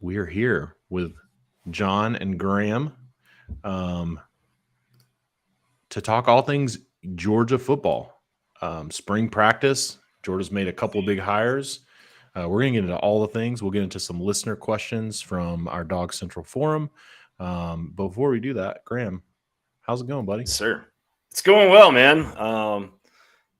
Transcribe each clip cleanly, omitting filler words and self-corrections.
we're here with John and Graham um, to talk all things Georgia football. Spring practice, Georgia's made a couple of big hires. We're going to get into all the things. We'll get into some listener questions from our DawgsCentral forum. Before we do that, Graham, how's it going, buddy? Sir, it's going well, man.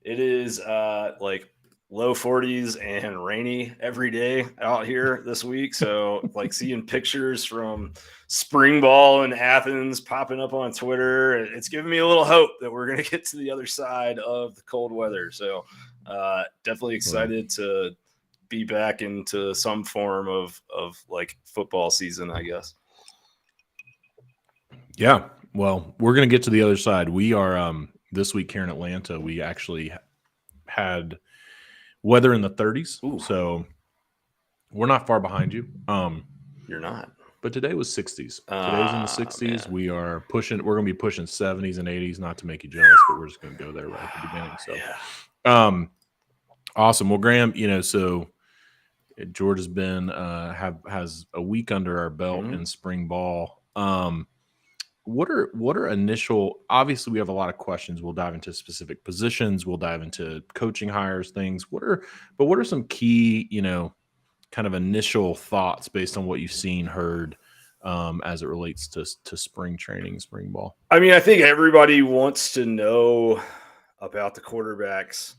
It is like low 40s and rainy every day out here this week. So like seeing pictures from spring ball in Athens popping up on Twitter, it's giving me a little hope that we're going to get to the other side of the cold weather. So definitely excited to be back into some form of like football season, I guess. Yeah. Well, we're going to get to the other side. We are this week here in Atlanta. We actually had weather in the 30s. Ooh. So we're not far behind you. You're not. But today was 60s. Today's in the 60s. Man. We're going to be pushing 70s and 80s, not to make you jealous, but we're just going to go there right at the beginning. So awesome. Well, Graham, so Georgia's been has a week under our belt in spring ball. What are initial? Obviously, we have a lot of questions. We'll dive into specific positions. We'll dive into coaching hires, things. What are some key, kind of initial thoughts based on what you've seen, heard, as it relates to spring training, spring ball? I mean, I think everybody wants to know about the quarterbacks,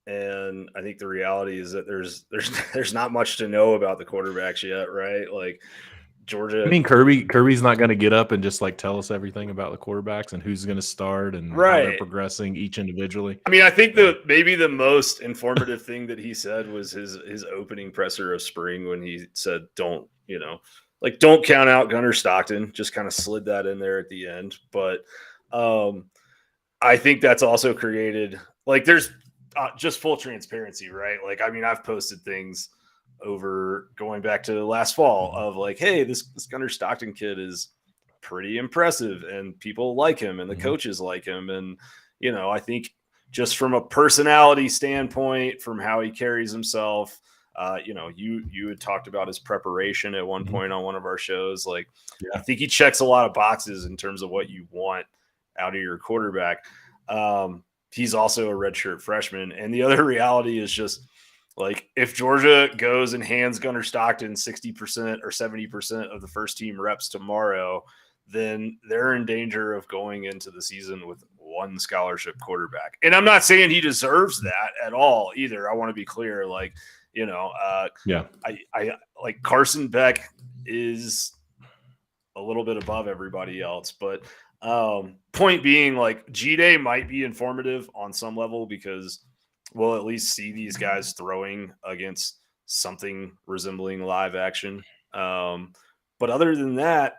and I think the reality is that there's not much to know about the quarterbacks yet, right? Like. Georgia. I mean, Kirby's not going to get up and just like tell us everything about the quarterbacks and who's going to start and how they're progressing each individually. I mean, I think maybe the most informative thing that he said was his opening presser of spring when he said, don't count out Gunnar Stockton, just kind of slid that in there at the end. But I think that's also created like there's just full transparency, right? Like, I mean, I've posted things over going back to last fall of like, hey, this Gunnar Stockton kid is pretty impressive and people like him and the coaches like him. And, I think just from a personality standpoint, from how he carries himself, you had talked about his preparation at one point on one of our shows. Like, I think he checks a lot of boxes in terms of what you want out of your quarterback. He's also a redshirt freshman. And the other reality is just, like, if Georgia goes and hands Gunnar Stockton 60% or 70% of the first team reps tomorrow, then they're in danger of going into the season with one scholarship quarterback. And I'm not saying he deserves that at all either. I want to be clear. Like, I like Carson Beck is a little bit above everybody else, but point being, like, G-Day might be informative on some level because we'll at least see these guys throwing against something resembling live action. But other than that,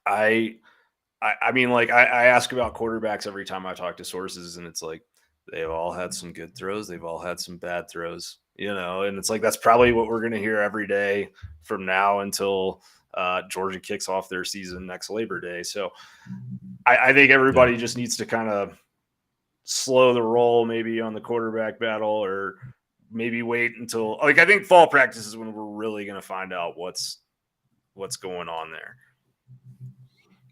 I mean, like, I ask about quarterbacks every time I talk to sources, and it's like, they've all had some good throws. They've all had some bad throws, and it's like, that's probably what we're going to hear every day from now until Georgia kicks off their season next Labor Day. So I think everybody just needs to kind of slow the roll maybe on the quarterback battle, or maybe wait until, like, I think fall practice is when we're really going to find out what's going on there.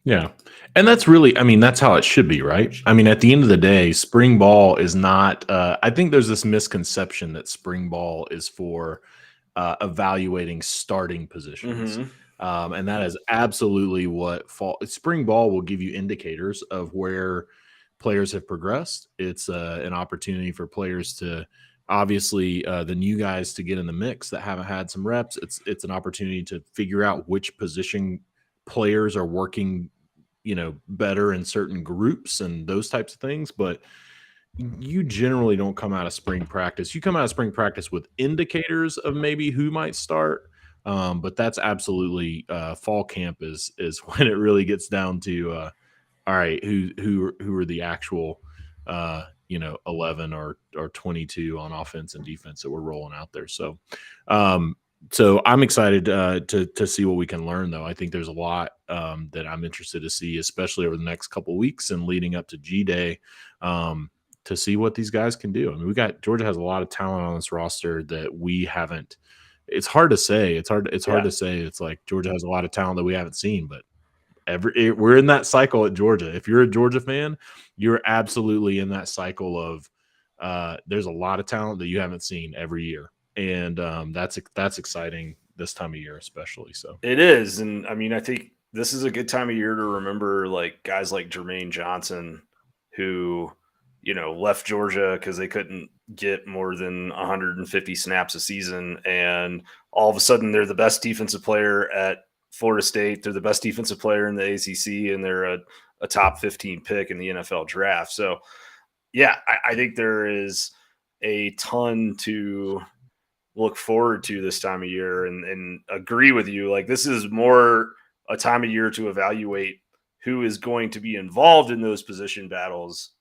Yeah. And that's really, I mean, that's how it should be, right? I mean, at the end of the day, spring ball is not, I think there's this misconception that spring ball is for evaluating starting positions. And that is absolutely what spring ball will give you indicators of where players have progressed. It's an opportunity for players to, obviously, the new guys to get in the mix that haven't had some reps. It's an opportunity to figure out which position players are working, better in certain groups and those types of things. But you generally don't come out of spring practice. You come out of spring practice with indicators of maybe who might start. But that's absolutely fall camp is when it really gets down to all right, who are the actual 11 or 22 on offense and defense that we're rolling out there. So so I'm excited to see what we can learn, though. I think there's a lot that I'm interested to see, especially over the next couple of weeks and leading up to G-Day, to see what these guys can do. I mean, Georgia has a lot of talent on this roster that we haven't it's hard to say. It's hard Yeah. to say. It's like Georgia has a lot of talent that we haven't seen, but we're in that cycle at Georgia. If you're a Georgia fan, you're absolutely in that cycle of there's a lot of talent that you haven't seen every year, and that's exciting this time of year, especially. So It is, and I mean, I think this is a good time of year to remember like guys like Jermaine Johnson, who left Georgia because they couldn't get more than 150 snaps a season, and all of a sudden they're the best defensive player at Florida State. They're the best defensive player in the ACC, and they're a top 15 pick in the NFL draft. So, yeah, I think there is a ton to look forward to this time of year, and agree with you. Like, this is more a time of year to evaluate who is going to be involved in those position battles,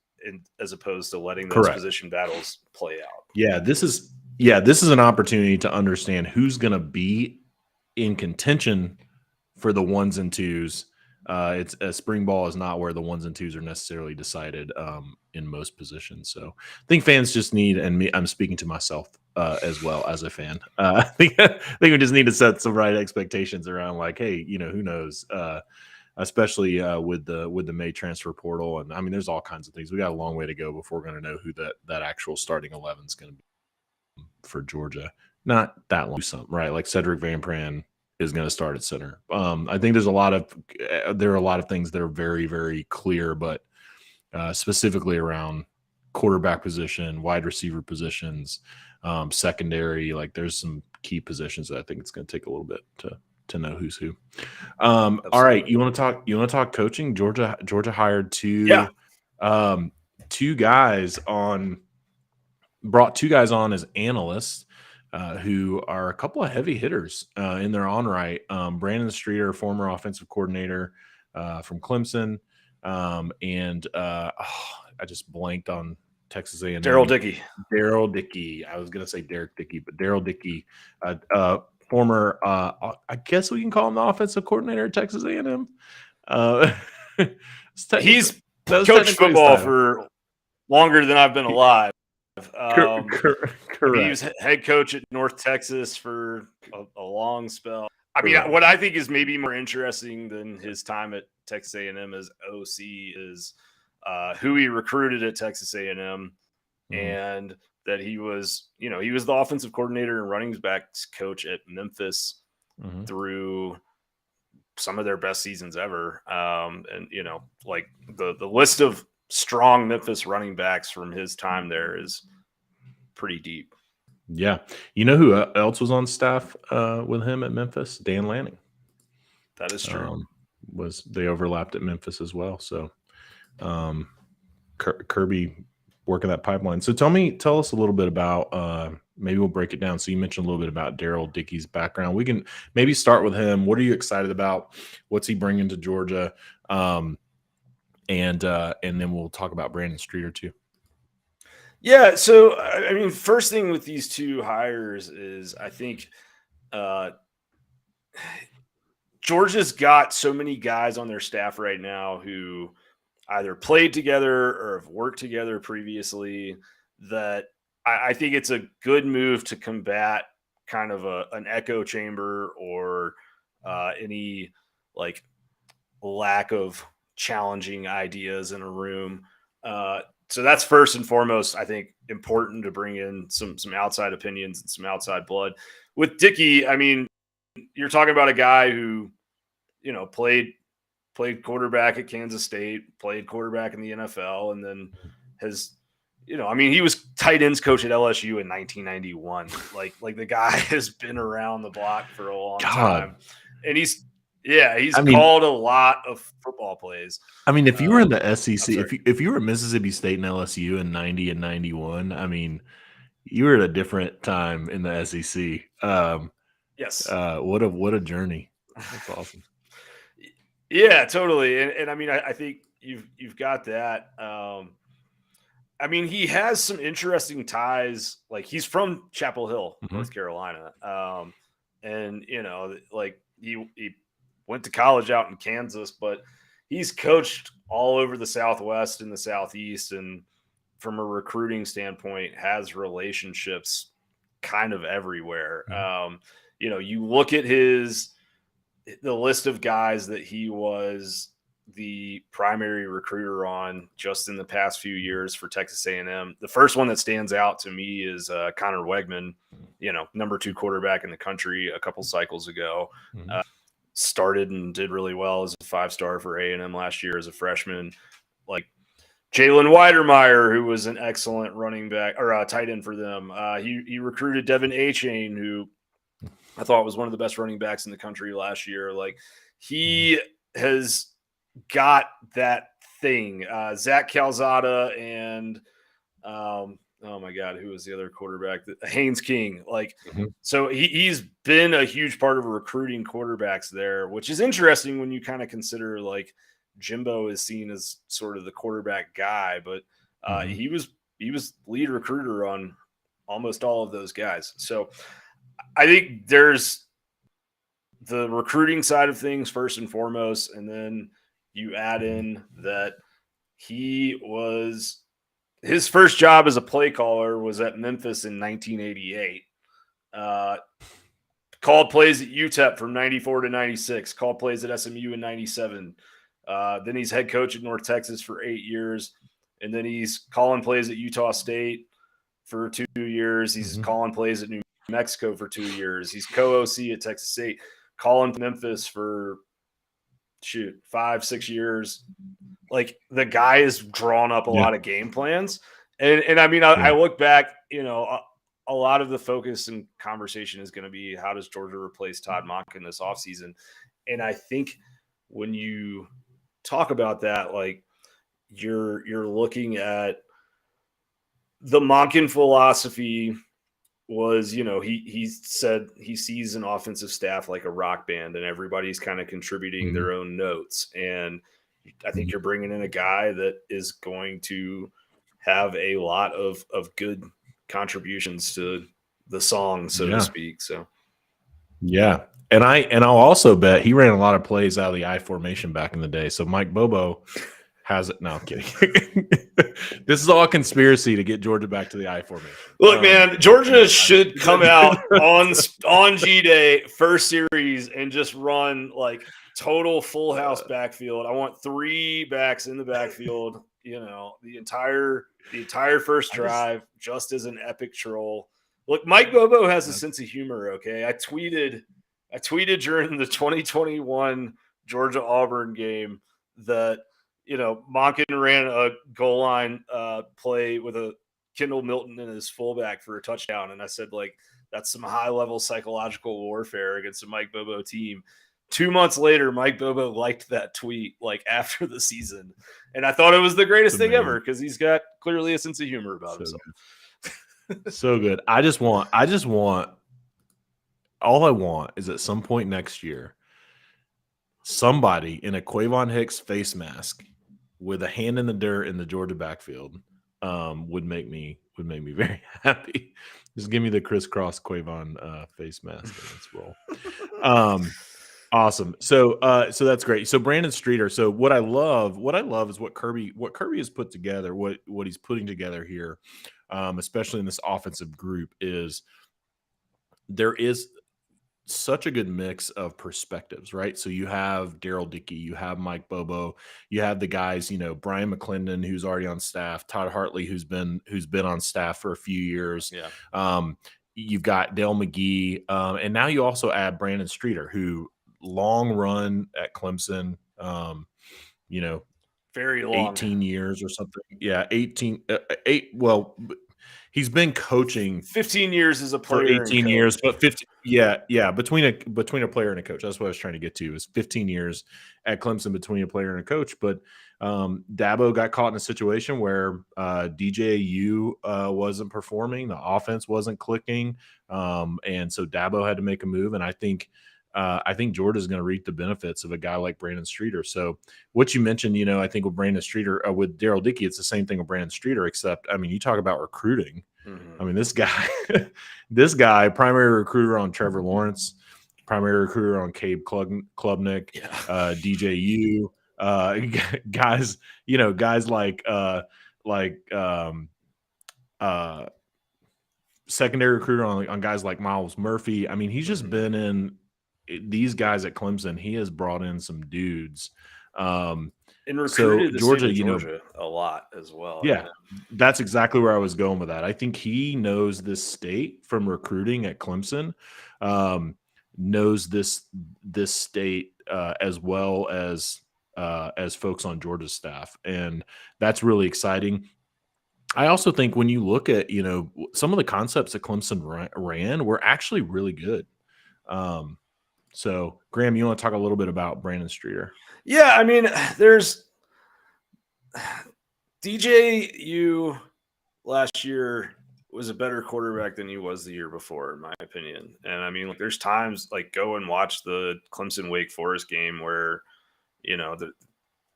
as opposed to letting those correct. position battles play out. Yeah, this is an opportunity to understand who's going to be in contention for the ones and twos. It's spring ball is not where the ones and twos are necessarily decided in most positions. So I think fans just need, and me, I'm speaking to myself as well as a fan. I think we just need to set some right expectations around, like, hey, who knows? Especially with the May transfer portal, and I mean, there's all kinds of things. We got a long way to go before we're going to know who that actual starting 11 is going to be for Georgia. Not that long, something right? Like Cedric Van Pran is going to start at center. I think there are a lot of things that are very, very clear, but specifically around quarterback position, wide receiver positions, secondary. Like, there's some key positions that I think it's going to take a little bit to know who's who. All right, you want to talk coaching? Georgia hired brought two guys on as analysts who are a couple of heavy hitters in their own right. Brandon Streeter, former offensive coordinator from Clemson, and I just blanked on Texas A&M. Daryl Dickey. I was going to say Derek Dickey, but Daryl Dickey, former, I guess we can call him the offensive coordinator at Texas A&M. He's coached football for longer than I've been alive. Correct. He was head coach at North Texas for a long spell. I mean, what I think is maybe more interesting than his time at Texas A&M as OC is who he recruited at Texas A&M, and that he was the offensive coordinator and running backs coach at Memphis through some of their best seasons ever. And like the list of strong Memphis running backs from his time there is pretty deep. Yeah. You know who else was on staff with him at Memphis? Dan Lanning. That is true. They overlapped at Memphis as well. So Kirby working that pipeline. So tell us a little bit about maybe we'll break it down. So you mentioned a little bit about Daryl Dickey's background. We can maybe start with him. What are you excited about? What's he bringing to Georgia? And then we'll talk about Brandon Streeter too. Yeah. So, I mean, first thing with these two hires is I think Georgia's got so many guys on their staff right now who either played together or have worked together previously, that I think it's a good move to combat kind of an echo chamber or any like lack of challenging ideas in a room. So that's first and foremost, I think, important to bring in some outside opinions and some outside blood. With Dickey, I mean, you're talking about a guy who, played quarterback at Kansas State, played quarterback in the NFL, and then has, he was tight ends coach at LSU in 1991. Like the guy has been around the block for a long time, and he's called a lot of football plays. I mean, if you were in the SEC, if you were at Mississippi State and LSU in 90 and 91, I mean, you were at a different time in the SEC. Yes. What a journey. That's awesome. Yeah, totally. And I mean, I think you've got that. I mean, he has some interesting ties. Like, he's from Chapel Hill, North Carolina. And like he went to college out in Kansas, but he's coached all over the Southwest and the Southeast. And from a recruiting standpoint, has relationships kind of everywhere. you look at the list of guys that he was the primary recruiter on just in the past few years for Texas A&M. The first one that stands out to me is Connor Wegman, number 2 quarterback in the country a couple cycles ago. Mm-hmm. Started and did really well as a 5-star for A&M last year as a freshman. Like Jalen Weidermeyer, who was an excellent running back or tight end for them. He recruited Devin Achane, who I thought was one of the best running backs in the country last year. Like he has got that thing. Zach Calzada and oh my God, who was the other quarterback? Haynes King. Like, so he's been a huge part of recruiting quarterbacks there, which is interesting when you kind of consider like Jimbo is seen as sort of the quarterback guy, but he was lead recruiter on almost all of those guys. So I think there's the recruiting side of things first and foremost, and then you add in that his first job as a play caller was at Memphis in 1988. Called plays at UTEP from 94 to 96, called plays at SMU in 97. Then he's head coach at North Texas for 8 years. And then he's calling plays at Utah State for 2 years. He's calling plays at New Mexico for 2 years. He's co-OC at Texas State, calling Memphis for 5-6 years. Like the guy is drawn up a lot of game plans. And I mean, I look back, a lot of the focus and conversation is going to be how does Georgia replace Todd Monken this offseason? And I think when you talk about that, like you're looking at the Monken philosophy was, he said he sees an offensive staff like a rock band and everybody's kind of contributing their own notes. And I think you're bringing in a guy that is going to have a lot of good contributions to the song, so to speak. So, yeah. And I'll also bet he ran a lot of plays out of the I formation back in the day. So Mike Bobo has it. No, I'm kidding. This is all a conspiracy to get Georgia back to the I formation. Look, man, Georgia should come out on G-Day first series and just run like total full house backfield. I want 3 backs in the backfield, the entire first drive just as an epic troll. Look, Mike Bobo has a sense of humor, okay? I tweeted during the 2021 Georgia Auburn game that Monken ran a goal line play with a Kendall Milton in his fullback for a touchdown. And I said, like, that's some high-level psychological warfare against a Mike Bobo team. 2 months later, Mike Bobo liked that tweet, like, after the season. And I thought it was the greatest thing ever because he's got clearly a sense of humor about himself. So good. I just want all I want is at some point next year, somebody in a Quavon Hicks face mask with a hand in the dirt in the Georgia backfield would make me very happy. Just give me the crisscross Quavon face mask and let's roll. Awesome. So that's great. So Brandon Streeter. So what I love is what Kirby has put together, what he's putting together here, especially in this offensive group, is there is such a good mix of perspectives, right? So you have Daryl Dickey, you have Mike Bobo, you have the guys, Brian McClendon, who's already on staff, Todd Hartley, who's been on staff for a few years. Yeah. You've got Dale McGee, and now you also add Brandon Streeter, who long run at Clemson, very long, 18 years or something. Yeah, 18. He's been coaching 15 years as a player, 18 years, but 50. Yeah. Between a player and a coach. That's what I was trying to get to, is 15 years at Clemson between a player and a coach. But Dabo got caught in a situation where DJU wasn't performing, the offense wasn't clicking, and so Dabo had to make a move. And I think Georgia's going to reap the benefits of a guy like Brandon Streeter. So what you mentioned, I think with Brandon Streeter, with Daryl Dickey, it's the same thing with Brandon Streeter, except, you talk about recruiting. This guy, primary recruiter on Trevor Lawrence, primary recruiter on Cabe Klubnik, DJU, guys like secondary recruiter on guys like Miles Murphy. I mean, he's just been in these guys at Clemson. He has brought in some dudes. And So recruited the state of Georgia a lot as well. Yeah, that's exactly where I was going with that. I think he knows this state from recruiting at Clemson, knows this state as well as folks on Georgia's staff, and that's really exciting. I also think when you look at some of the concepts that Clemson ran were actually really good. So Graham, you want to talk a little bit about Brandon Streeter? Yeah, I mean, there's DJU last year was a better quarterback than he was the year before, in my opinion. And I mean, like, there's times like go and watch the Clemson Wake Forest game where,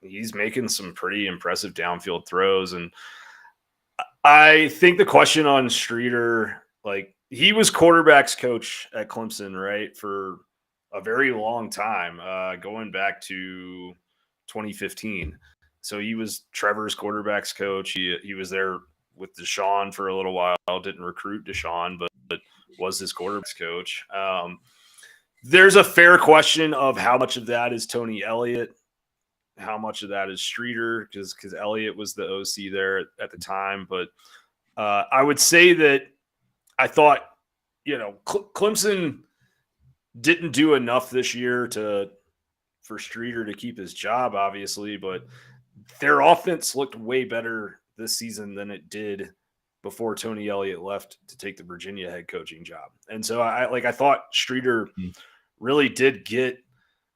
he's making some pretty impressive downfield throws. And I think the question on Streeter, like, he was quarterback's coach at Clemson, right, for a very long time, going back to 2015. So he was Trevor's quarterback's coach. He was there with Deshaun for a little while. Didn't recruit Deshaun, but was his quarterback's coach. There's a fair question of how much of that is Tony Elliott, how much of that is Streeter, because Elliott was the OC there at the time. But I would say that I thought, Clemson didn't do enough this year for Streeter to keep his job, obviously, but their offense looked way better this season than it did before Tony Elliott left to take the Virginia head coaching job. And so I thought Streeter really did get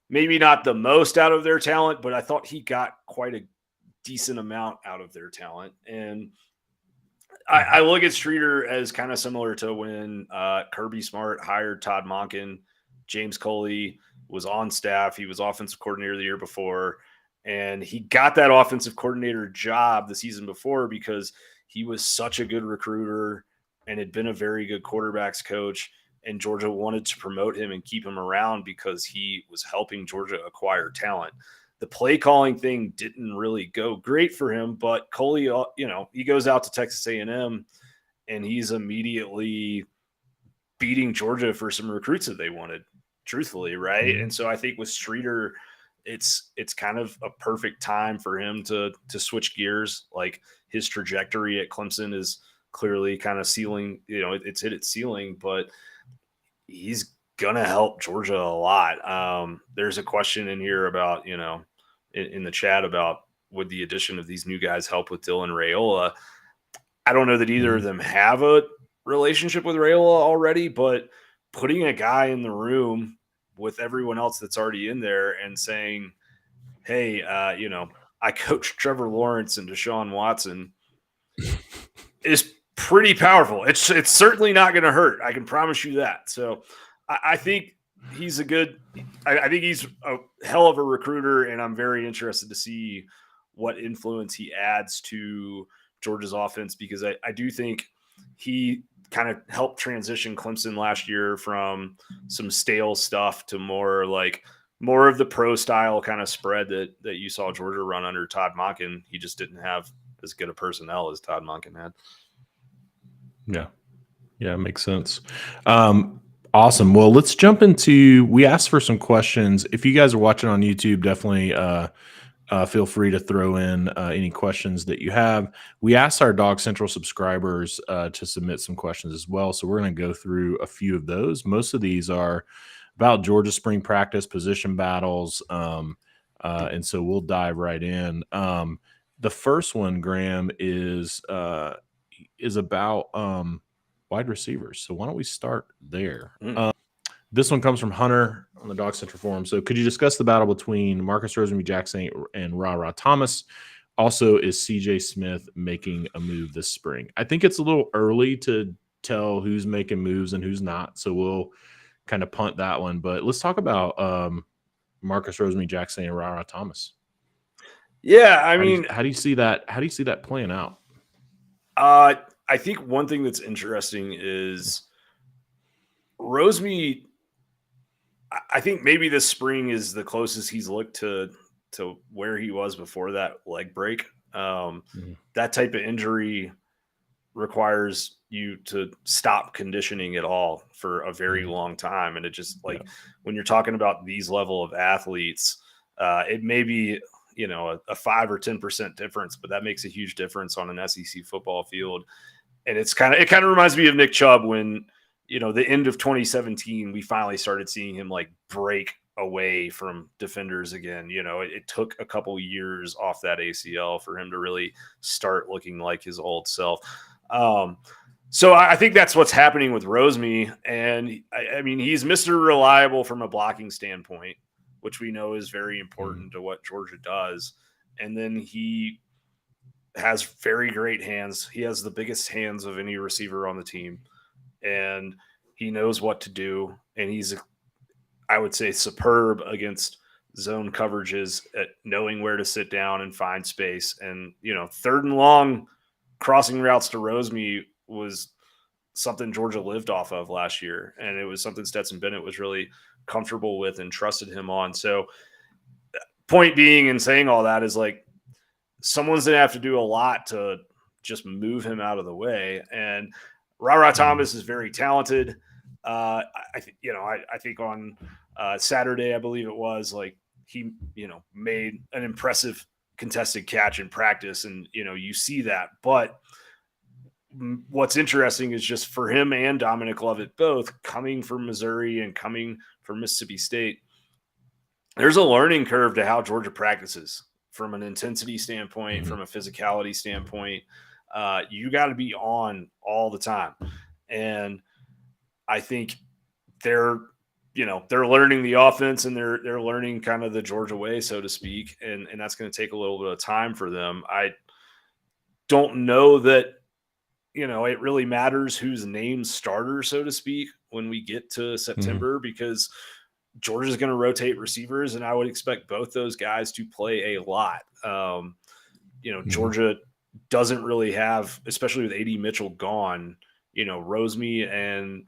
maybe not the most out of their talent, but I thought he got quite a decent amount out of their talent. And I look at Streeter as kind of similar to when Kirby Smart hired Todd Monken. James Coley was on staff. He was offensive coordinator the year before, and he got that offensive coordinator job the season before because he was such a good recruiter and had been a very good quarterbacks coach, and Georgia wanted to promote him and keep him around because he was helping Georgia acquire talent. The play calling thing didn't really go great for him, but Coley, he goes out to Texas A&M and he's immediately beating Georgia for some recruits that they wanted, truthfully, right? Mm-hmm. And so I think with Streeter, it's kind of a perfect time for him to switch gears. Like, his trajectory at Clemson is clearly kind of ceiling, it's hit its ceiling, but he's gonna help Georgia a lot. There's a question in here about, in the chat about would the addition of these new guys help with Dylan Raiola? I don't know that either of them have a relationship with Raiola already, but putting a guy in the room with everyone else that's already in there and saying, hey, I coached Trevor Lawrence and Deshaun Watson is pretty powerful. It's certainly not going to hurt. I can promise you that. So I think he's I think he's a hell of a recruiter, and I'm very interested to see what influence he adds to Georgia's offense, because I do think he kind of helped transition Clemson last year from some stale stuff to more of the pro style kind of spread that you saw Georgia run under Todd Monken. He just didn't have as good a personnel as Todd Monken had. Yeah, makes sense. Awesome. Well, let's jump into, we asked for some questions. If you guys are watching on YouTube, definitely feel free to throw in any questions that you have. We asked our DawgsCentral subscribers to submit some questions as well, so we're going to go through a few of those. Most of these are about Georgia spring practice, position battles, and so we'll dive right in. The first one, Graham, is about wide receivers. So why don't we start there? This one comes from Hunter on the DawgsCentral forum. So could you discuss the battle between Marcus Rosemy-Jacksaint and Ra Thomas? Also, is CJ Smith making a move this spring? I think it's a little early to tell who's making moves and who's not, so we'll kind of punt that one. But let's talk about Marcus Rosemy-Jacksaint and Ra Thomas. Yeah, I mean, how do you see that? How do you see that playing out? I think one thing that's interesting is Rosemy. I think maybe this spring is the closest he's looked to where he was before that leg break. That type of injury requires you to stop conditioning at all for a very long time. And it just when you're talking about these level of athletes, it may be, a 5 or 10% difference, but that makes a huge difference on an SEC football field. And it kind of reminds me of Nick Chubb when, the end of 2017, we finally started seeing him like break away from defenders again. It took a couple years off that ACL for him to really start looking like his old self. So I think that's what's happening with Rosemy. And I mean, he's Mr. Reliable from a blocking standpoint, which we know is very important to what Georgia does. And then he has very great hands. He has the biggest hands of any receiver on the team, and he knows what to do. And he's, I would say, superb against zone coverages at knowing where to sit down and find space. And, 3rd and long crossing routes to Rosemy was something Georgia lived off of last year. And it was something Stetson Bennett was really comfortable with and trusted him on. So point being in saying all that is like, someone's going to have to do a lot to just move him out of the way. And Ra Thomas is very talented. I think on Saturday, I believe it was, like, he, made an impressive contested catch in practice. And, you see that. But what's interesting is just for him and Dominic Lovett both coming from Missouri and coming from Mississippi State, there's a learning curve to how Georgia practices from an intensity standpoint, from a physicality standpoint. You got to be on all the time. And I think they're learning the offense, and they're learning kind of the Georgia way, so to speak. And that's going to take a little bit of time for them. I don't know that, it really matters who's named starter, so to speak, when we get to September, because Georgia's going to rotate receivers, and I would expect both those guys to play a lot. Georgia doesn't really have, especially with A.D. Mitchell gone, Rosemy and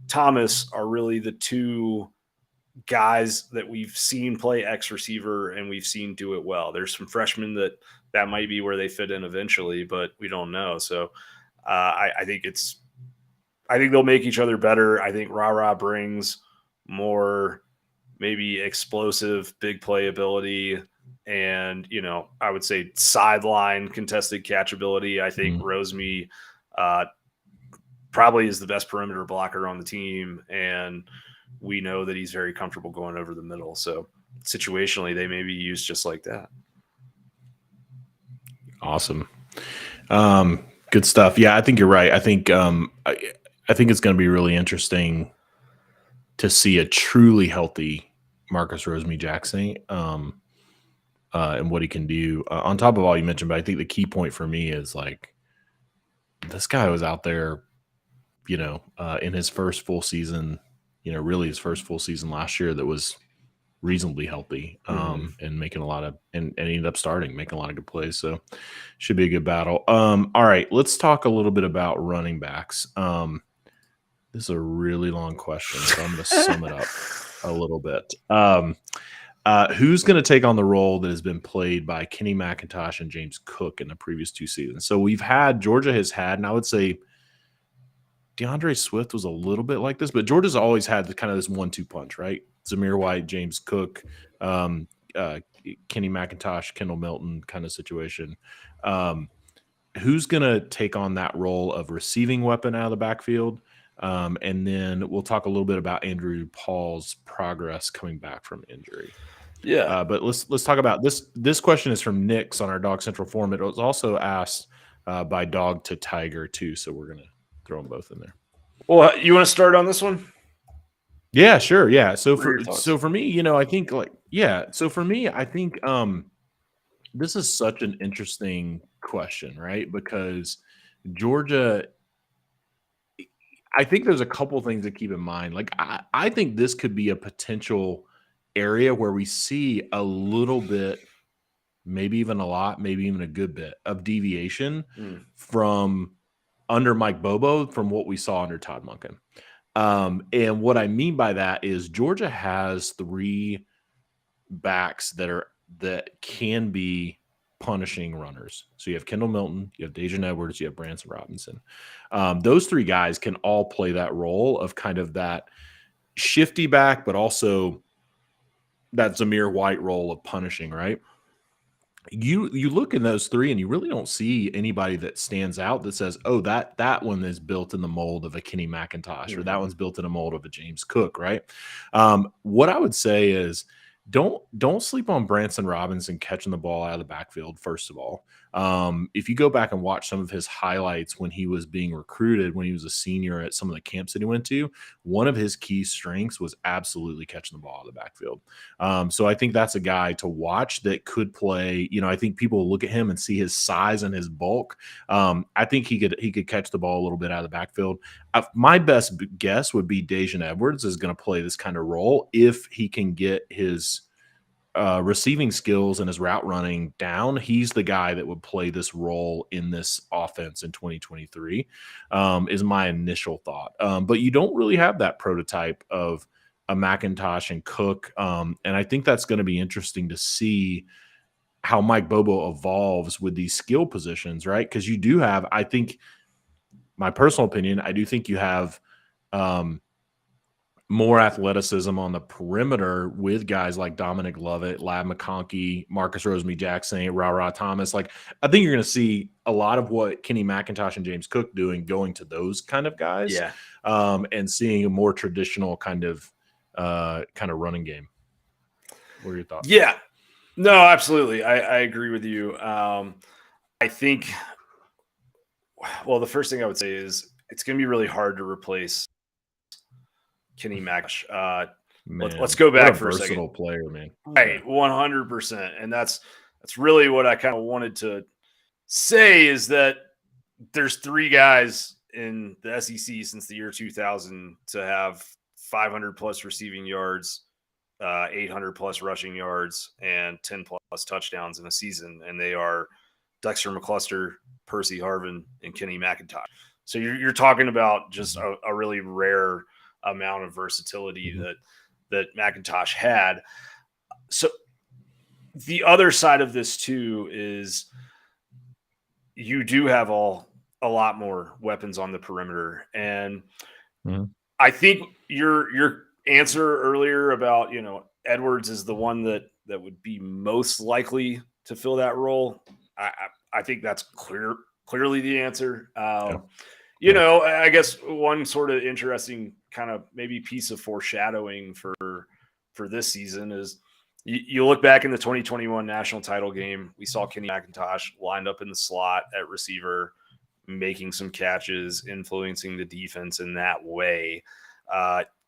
Thomas are really the two guys that we've seen play X receiver and we've seen do it well. There's some freshmen that might be where they fit in eventually, but we don't know. So I think they'll make each other better. I think Ra brings more maybe explosive big play ability and, I would say sideline contested catch ability. I think Rosemy probably is the best perimeter blocker on the team. And we know that he's very comfortable going over the middle. So situationally, they may be used just like that. Awesome. Good stuff. Yeah, I think you're right. I think it's going to be really interesting to see a truly healthy Marcus Rosemy-Jacksaint and what he can do. On top of all you mentioned, but I think the key point for me is, like, this guy was out there, in his first full season, really his first full season last year that was reasonably healthy and making a lot of and ended up making a lot of good plays. So should be a good battle. All right, let's talk a little bit about running backs. This is a really long question, so I'm going to sum it up a little bit. Who's going to take on the role that has been played by Kenny McIntosh and James Cook in the previous 2 seasons? So Georgia has had, and I would say DeAndre Swift was a little bit like this, but Georgia's always had kind of this 1-2 punch, right? Zamir White, James Cook, Kenny McIntosh, Kendall Milton kind of situation. Who's going to take on that role of receiving weapon out of the backfield? And then we'll talk a little bit about Andrew Paul's progress coming back from injury. Yeah. But let's talk about this. This question is from Nick's on our DawgsCentral forum. It was also asked by Dog to Tiger too. So we're going to throw them both in there. Well, you want to start on this one? Yeah, sure. Yeah. So for me, I think this is such an interesting question, right? Because Georgia, I think there's a couple things to keep in mind. Like, I think this could be a potential area where we see a little bit, maybe even a lot, maybe even a good bit of deviation from under Mike Bobo from what we saw under Todd Monken. And what I mean by that is Georgia has 3 backs that can be punishing runners. So you have Kendall Milton, you have Dejan Edwards, you have Branson Robinson. Those three guys can all play that role of kind of that shifty back, but also that Zamir White role of punishing, right? You look in those three and you really don't see anybody that stands out that says, oh, that one is built in the mold of a Kenny McIntosh, or that one's built in a mold of a James Cook, right? What I would say is don't sleep on Branson Robinson catching the ball out of the backfield, first of all. If you go back and watch some of his highlights when he was being recruited, when he was a senior at some of the camps that he went to, one of his key strengths was absolutely catching the ball out of the backfield. So I think that's a guy to watch that could play. I think people look at him and see his size and his bulk. I think he could catch the ball a little bit out of the backfield. My best guess would be Dejan Edwards is going to play this kind of role if he can get his receiving skills and his route running down. He's the guy that would play this role in this offense in 2023, is my initial thought. But you don't really have that prototype of a McIntosh and Cook. And I think that's going to be interesting to see how Mike Bobo evolves with these skill positions, right? Because you do have, I think, my personal opinion, I do think you have more athleticism on the perimeter with guys like Dominic Lovett, Lab McConkey, Marcus Rosemy-Jackson, Ra Thomas. Like, I think you're going to see a lot of what Kenny McIntosh and James Cook doing going to those kind of guys, Yeah. And seeing a more traditional kind of running game. What are your thoughts? Yeah, no, absolutely. I agree with you. I think, well, the first thing I would say is it's going to be really hard to replace Kenny McIntosh. Let's go back for a second. Versatile player, man. Right, 100%. And that's really what I kind of wanted to say, is that there's three guys in the SEC since the year 2000 to have 500 plus receiving yards, 800 plus rushing yards, and 10 plus touchdowns in a season. And they are Dexter McCluster, Percy Harvin, and Kenny McIntosh. So you're talking about just a really rare amount of versatility that McIntosh had. So the other side of this too is you do have a lot more weapons on the perimeter. And I think your answer earlier about, Edwards is the one that would be most likely to fill that role. I think that's clearly the answer. I guess one sort of interesting kind of maybe piece of foreshadowing for this season is you look back in the 2021 national title game, we saw Kenny McIntosh lined up in the slot at receiver, making some catches, influencing the defense in that way.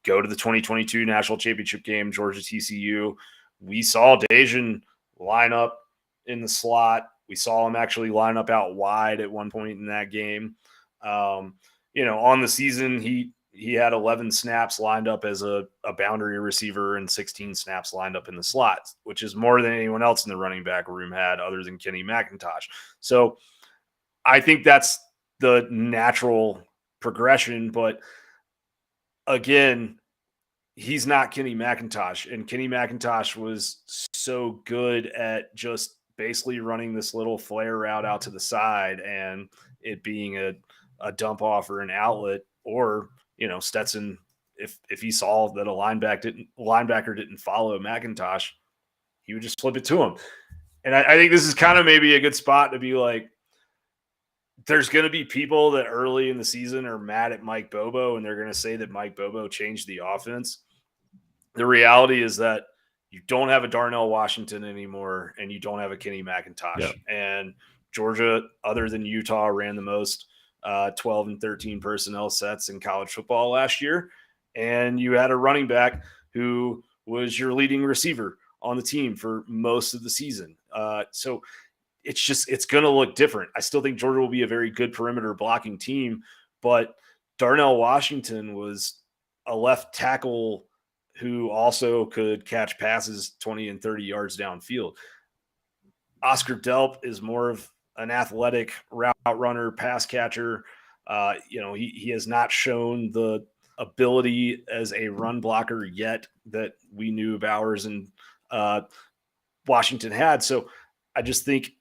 Go to the 2022 national championship game, Georgia TCU. We saw Dejan line up in the slot. We saw him actually line up out wide at one point in that game. On the season, he had 11 snaps lined up as a boundary receiver and 16 snaps lined up in the slot, which is more than anyone else in the running back room had other than Kenny McIntosh. So I think that's the natural progression. But again, he's not Kenny McIntosh. And Kenny McIntosh was so good at just basically running this little flare route out to the side and it being a dump off or an outlet, or, Stetson, if he saw that a linebacker didn't follow McIntosh, he would just flip it to him. And I think this is kind of maybe a good spot to be like, there's going to be people that early in the season are mad at Mike Bobo and they're going to say that Mike Bobo changed the offense. The reality is that you don't have a Darnell Washington anymore and you don't have a Kenny McIntosh. Yep. And Georgia, other than Utah, ran the most 12 and 13 personnel sets in college football last year. And you had a running back who was your leading receiver on the team for most of the season. So it's going to look different. I still think Georgia will be a very good perimeter blocking team, but Darnell Washington was a left tackle who also could catch passes 20 and 30 yards downfield. Oscar Delp is more of an athletic route runner, pass catcher. He has not shown the ability as a run blocker yet that we knew Bowers and Washington had. So I just think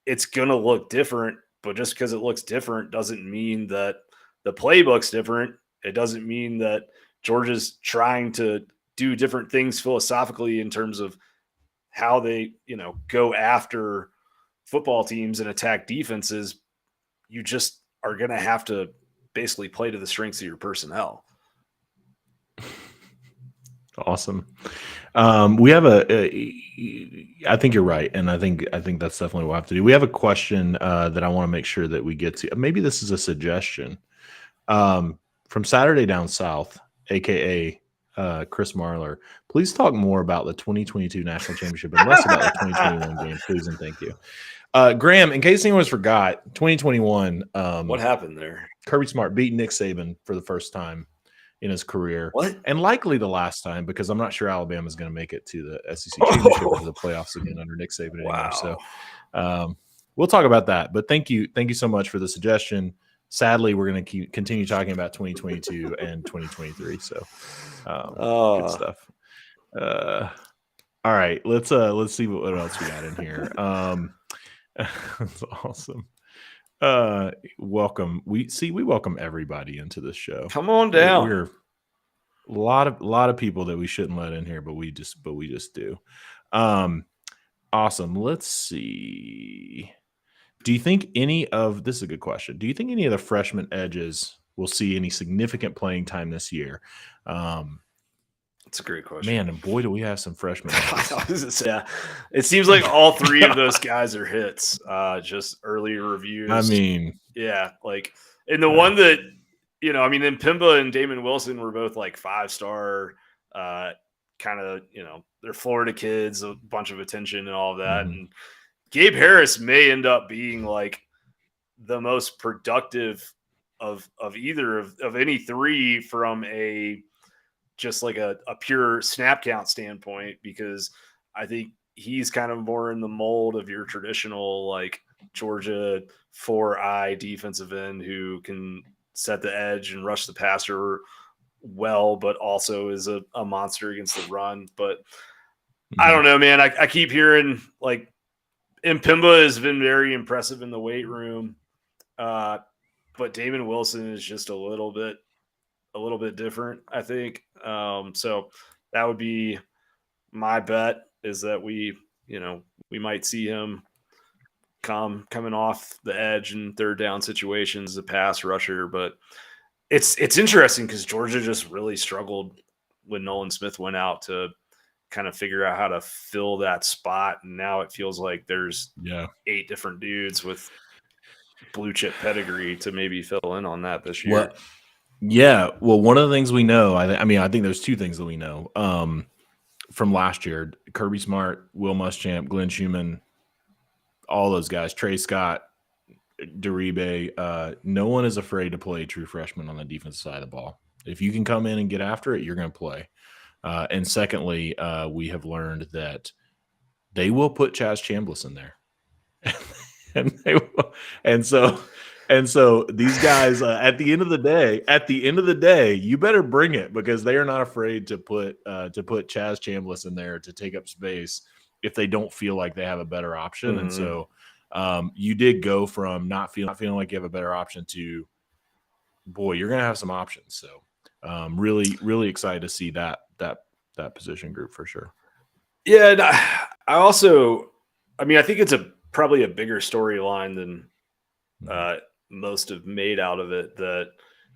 it's going to look different. But just because it looks different doesn't mean that the playbook's different. It doesn't mean that Georgia's trying to do different things philosophically in terms of how they, go after football teams and attack defenses. You just are going to have to basically play to the strengths of your personnel. Awesome. We have I think you're right. And I think that's definitely what we'll have to do. We have a question that I want to make sure that we get to. Maybe this is a suggestion from Saturday Down South, AKA Chris Marler. Please talk more about the 2022 national championship and less about the 2021 game, please and thank you. Graham, in case anyone forgot, 2021. What happened there? Kirby Smart beat Nick Saban for the first time in his career. What? And likely the last time, because I'm not sure Alabama's going to make it to the SEC championship or the playoffs again under Nick Saban anymore. So we'll talk about that. But thank you so much for the suggestion. Sadly, we're going to continue talking about 2022 and 2023. So good stuff. All right, let's see what else we got in here. That's awesome. Welcome. We welcome everybody into this show. Come on down. We're a lot of people that we shouldn't let in here, but we just do. Awesome. Let's see. Do you think this is a good question. Do you think any of the freshman edges will see any significant playing time this year? That's a great question. Man, and boy, do we have some freshmen. Yeah, it seems like all three of those guys are hits. Just early reviews. I mean, yeah, like, and the one that then Pimba and Damon Wilson were both like 5-star, kind of, they're Florida kids, a bunch of attention and all of that. Mm-hmm. And Gabe Harris may end up being like the most productive of either of any three from just like a pure snap count standpoint, because I think he's kind of more in the mold of your traditional like Georgia 4-eye defensive end who can set the edge and rush the passer well, but also is a monster against the run. But I don't know, man. I keep hearing like Mpimba has been very impressive in the weight room. But Damon Wilson is just a little bit different, I think. So that would be my bet, is that we might see him coming off the edge in third down situations as a pass rusher. But it's interesting because Georgia just really struggled when Nolan Smith went out to kind of figure out how to fill that spot. And now it feels like there's 8 different dudes with blue chip pedigree to maybe fill in on that this year. Well, one of the things we know, I think there's 2 things that we know from last year: Kirby Smart, Will Muschamp, Glenn Schumann, all those guys, Trey Scott, Deribe. No one is afraid to play true freshman on the defensive side of the ball. If you can come in and get after it, you're going to play. And secondly, we have learned that they will put Chaz Chambliss in there, and so these guys, at the end of the day, you better bring it, because they are not afraid to put Chaz Chambliss in there to take up space if they don't feel like they have a better option. Mm-hmm. And so you did go from not feeling like you have a better option to, boy, you're going to have some options. So really, really excited to see that position group for sure. Yeah. And I think it's probably a bigger storyline than most have made out of it, that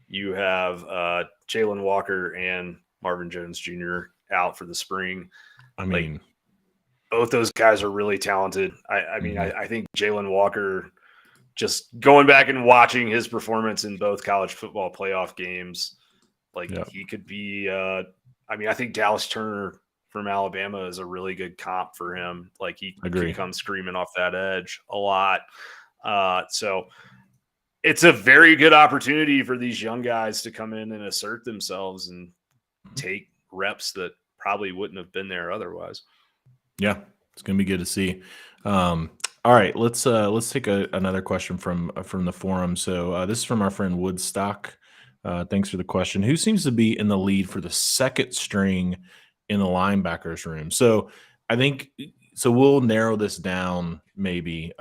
you have Jalen Walker and Marvin Jones Jr. out for the spring. I mean, like, both those guys are really talented. I think Jalen Walker, just going back and watching his performance in both college football playoff games, he could be I think Dallas Turner from Alabama is a really good comp for him. Like, he can come screaming off that edge a lot. So it's a very good opportunity for these young guys to come in and assert themselves and take reps that probably wouldn't have been there otherwise. Yeah, it's going to be good to see. All right, let's take another question from the forum. So this is from our friend Woodstock. Thanks for the question. Who seems to be in the lead for the second string in the linebackers room? So I think we'll narrow this down maybe.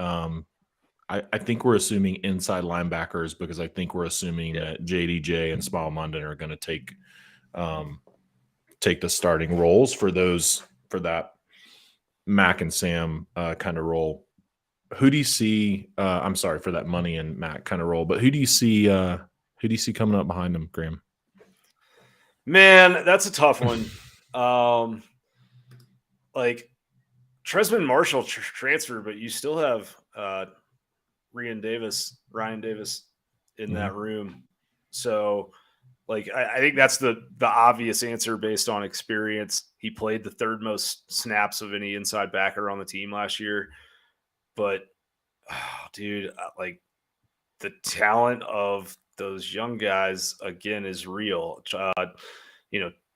I think we're assuming inside linebackers because I think we're assuming Yeah. that JDJ and Smile London are going to take the starting roles for that Mac and Sam kind of role. Who do you see? I'm sorry for that Money and Mac kind of role, but who do you see coming up behind them, Graham? Man, that's a tough one. Like Tresman Marshall transfer, but you still have Ryan Davis in that room. So, like, I think that's the obvious answer based on experience. He played the third most snaps of any inside backer on the team last year. But, dude, like the talent of those young guys again is real.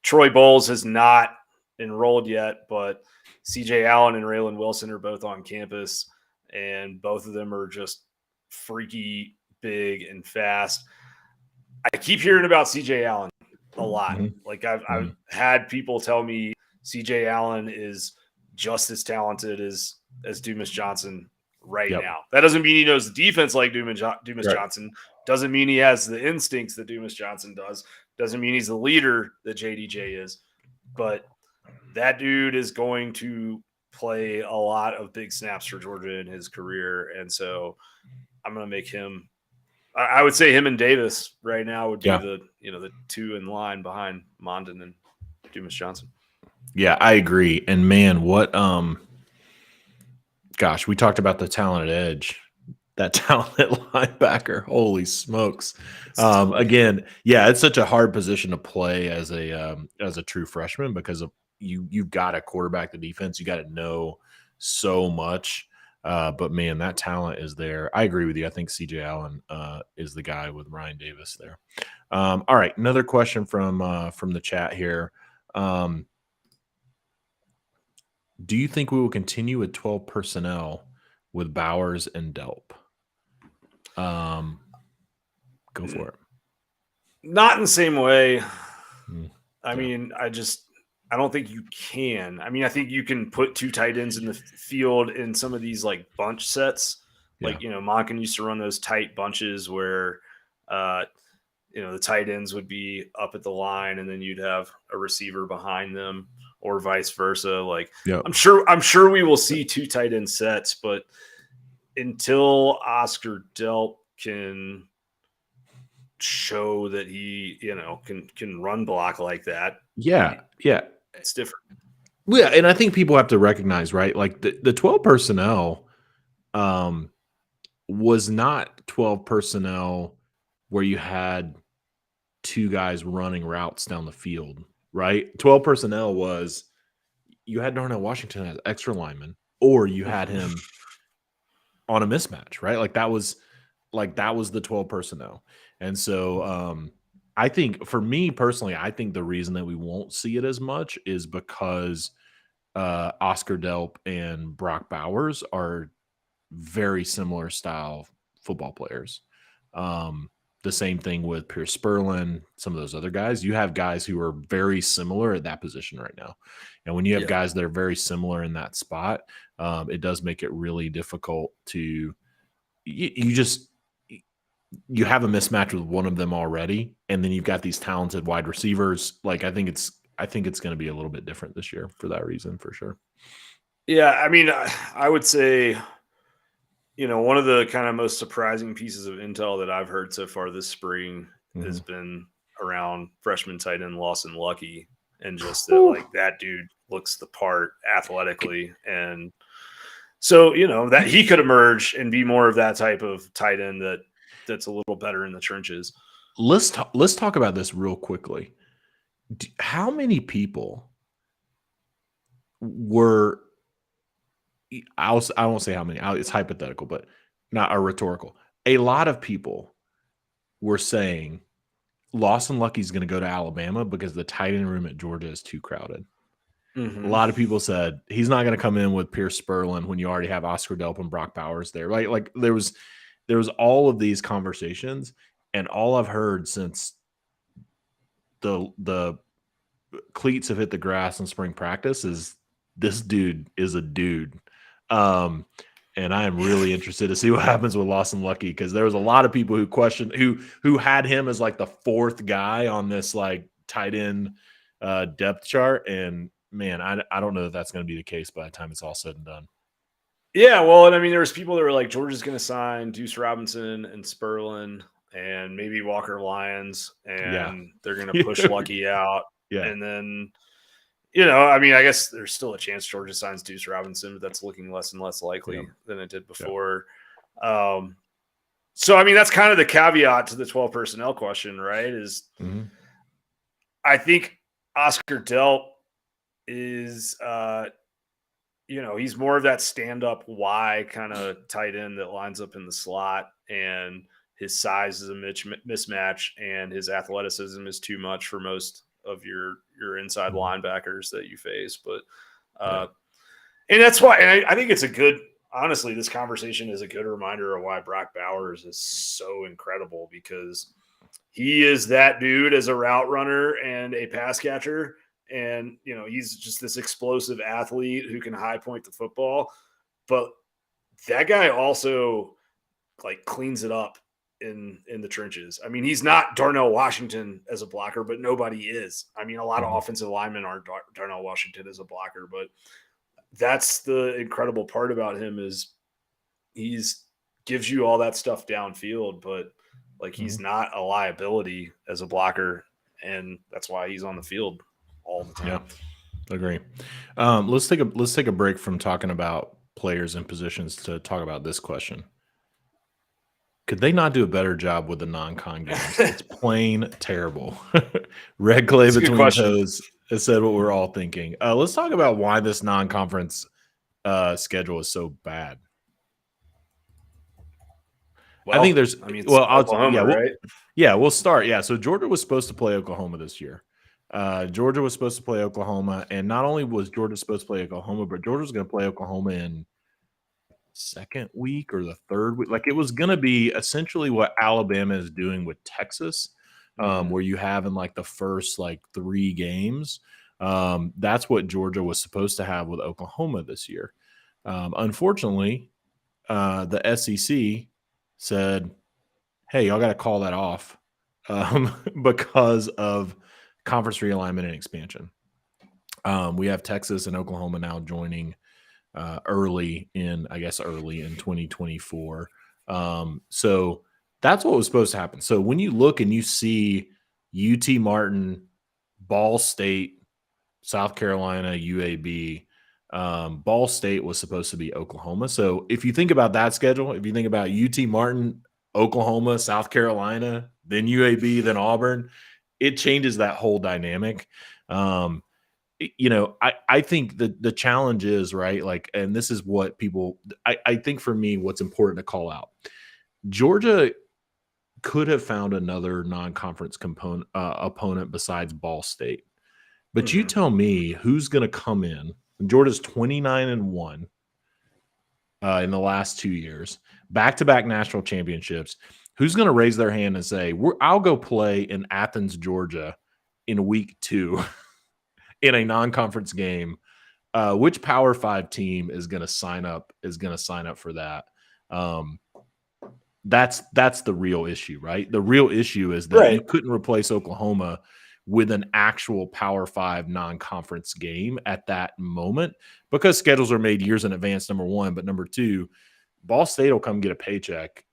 Troy Bowles has not enrolled yet, but CJ Allen and Raylan Wilson are both on campus, and both of them are just freaky big and fast. I keep hearing about CJ Allen a lot. Like I've had people tell me CJ Allen is just as talented as Dumas Johnson right now. That doesn't mean he knows the defense like Dumas Johnson. Doesn't mean he has the instincts that Dumas Johnson does. Doesn't mean he's the leader that JDJ is. But that dude is going to play a lot of big snaps for Georgia in his career. And so I'm going to make him – I would say him and Davis right now would be the two in line behind Mondon and Dumas Johnson. Yeah, I agree. And, man, what gosh, we talked about the talented edge. That talented linebacker, holy smokes! Again, yeah, it's such a hard position to play as a true freshman because of you've got to quarterback the defense. You got to know so much, but man, that talent is there. I agree with you. I think CJ Allen is the guy with Ryan Davis there. All right, another question from the chat here. Do you think we will continue with 12 personnel with Bowers and Delp? Go for it. Not in the same way. I mean, I don't think you can. I mean, I think you can put two tight ends in the field in some of these like bunch sets. Like, Monken used to run those tight bunches where, the tight ends would be up at the line and then you'd have a receiver behind them or vice versa. Like, I'm sure we will see two tight end sets, but until Oscar Delp can show that he, can run block like that. Yeah. It's different. Yeah, and I think people have to recognize, right? Like the 12 personnel was not 12 personnel where you had two guys running routes down the field, right? 12 personnel was you had Darnell Washington as extra lineman, or you had him on a mismatch, right? Like that was the 12 personnel. And so I think for me personally, I think the reason that we won't see it as much is because Oscar Delp and Brock Bowers are very similar style football players. The same thing with Pierce Spurlin, some of those other guys. You have guys who are very similar at that position right now. And when you have guys that are very similar in that spot, it does make it really difficult to you have a mismatch with one of them already, and then you've got these talented wide receivers. Like I think it's going to be a little bit different this year for that reason, for sure. Yeah, I mean, I would say, one of the kind of most surprising pieces of intel that I've heard so far this spring has been around freshman tight end Lawson Lucky, and just that like that dude looks the part athletically, and so that he could emerge and be more of that type of tight end that's a little better in the trenches. Let's talk about this real quickly. How many people were? I won't say how many. It's hypothetical, but not a rhetorical. A lot of people were saying Lawson Lucky's going to go to Alabama because the tight end room at Georgia is too crowded. A lot of people said he's not going to come in with Pierce Spurlin when you already have Oscar Delp and Brock Bowers there, right? Like there was all of these conversations, and all I've heard since the cleats have hit the grass in spring practice is this dude is a dude. And I am really interested to see what happens with Lawson Lucky, because there was a lot of people who questioned who had him as like the fourth guy on this like tight end depth chart. And man, I don't know if that's going to be the case by the time it's all said and done. Yeah, well, and I mean, there was people that were like, Georgia's going to sign Deuce Robinson and Sperlin and maybe Walker Lyons, and they're going to push Lucky out. Yeah. And then, I mean, I guess there's still a chance Georgia signs Deuce Robinson, but that's looking less and less likely than it did before. So, I mean, that's kind of the caveat to the 12 personnel question, right? Is I think Oscar Delp is, he's more of that stand-up Y kind of tight end that lines up in the slot, and his size is a mismatch, and his athleticism is too much for most of your inside linebackers that you face. But and that's why, and I think it's honestly, this conversation is a good reminder of why Brock Bowers is so incredible, because he is that dude as a route runner and a pass catcher. And, he's just this explosive athlete who can high point the football. But that guy also like cleans it up in the trenches. I mean, he's not Darnell Washington as a blocker, but nobody is. I mean, a lot of offensive linemen aren't Darnell Washington as a blocker, but that's the incredible part about him, is he's gives you all that stuff downfield, but like he's not a liability as a blocker, and that's why he's on the field all the time. Yeah, agree. Let's take a break from talking about players and positions to talk about this question. Could they not do a better job with the non-con games? It's plain terrible. Red clay between toes has said what we're all thinking. Let's talk about why this non-conference schedule is so bad. Well, I think there's. right? We'll start. Yeah, so Georgia was supposed to play Oklahoma this year. Georgia was supposed to play Oklahoma, and not only was Georgia supposed to play Oklahoma, but Georgia was going to play Oklahoma in second week or the third week. Like, it was going to be essentially what Alabama is doing with Texas, where you have in like the first like 3 games. That's what Georgia was supposed to have with Oklahoma this year. Unfortunately, the SEC said, hey, y'all got to call that off because of conference realignment and expansion. We have Texas and Oklahoma now joining early in 2024. So that's what was supposed to happen. So when you look and you see UT Martin, Ball State, South Carolina, UAB, Ball State was supposed to be Oklahoma. So if you think about that schedule, if you think about UT Martin, Oklahoma, South Carolina, then UAB, then Auburn, it changes that whole dynamic. I think the challenge is, right, like, and this is what people, I think for me, what's important to call out, Georgia could have found another non-conference opponent besides Ball State. But you tell me who's going to come in. Georgia's 29-1 in the last 2 years, back-to-back national championships. Who's going to raise their hand and say, I'll go play in Athens, Georgia in week 2 in a non-conference game? Which Power 5 team is going to sign up for that? That's the real issue, right? The real issue is that you couldn't replace Oklahoma with an actual Power 5 non-conference game at that moment, because schedules are made years in advance, number one. But number two, Ball State will come get a paycheck.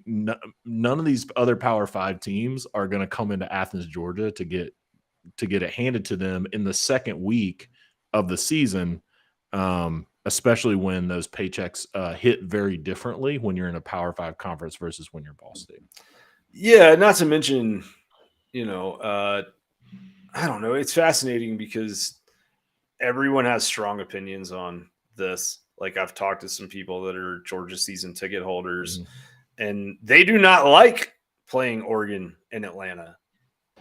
None of these other Power 5 teams are going to come into Athens, Georgia to get it handed to them in the second week of the season, especially when those paychecks hit very differently when you're in a Power 5 conference versus when you're Ball State. Yeah, not to mention, I don't know. It's fascinating because everyone has strong opinions on this. Like, I've talked to some people that are Georgia season ticket holders, and they do not like playing Oregon and Atlanta.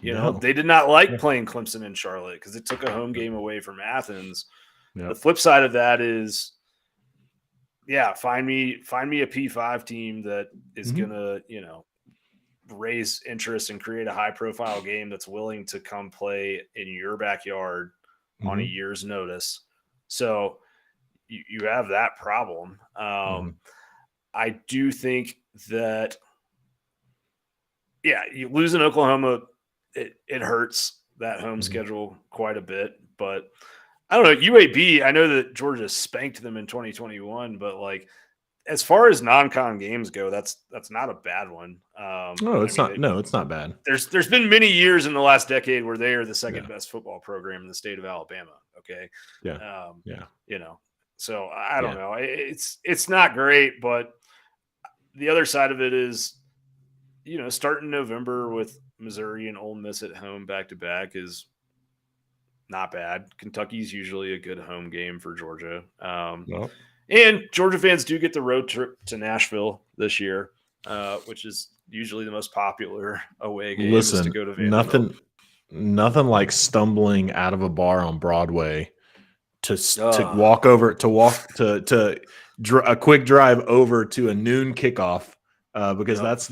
They did not like playing Clemson and Charlotte because it took a home game away from Athens. The flip side of that is, find me a P5 team that is gonna, raise interest and create a high profile game that's willing to come play in your backyard on a year's notice. So you have that problem. I do think that, you lose in Oklahoma, it hurts that home schedule quite a bit. But I don't know, UAB, I know that Georgia spanked them in 2021, but like as far as non-con games go, that's not a bad one. It's not bad. There's been many years in the last decade where they are the second best football program in the state of Alabama. Okay. So I don't know. It's not great, but the other side of it is, starting November with Missouri and Ole Miss at home back to back is not bad. Kentucky's usually a good home game for Georgia. And Georgia fans do get the road trip to Nashville this year, which is usually the most popular away game. Listen, is to go to Vanderbilt. Nothing like stumbling out of a bar on Broadway to walk a quick drive over to a noon kickoff, because that's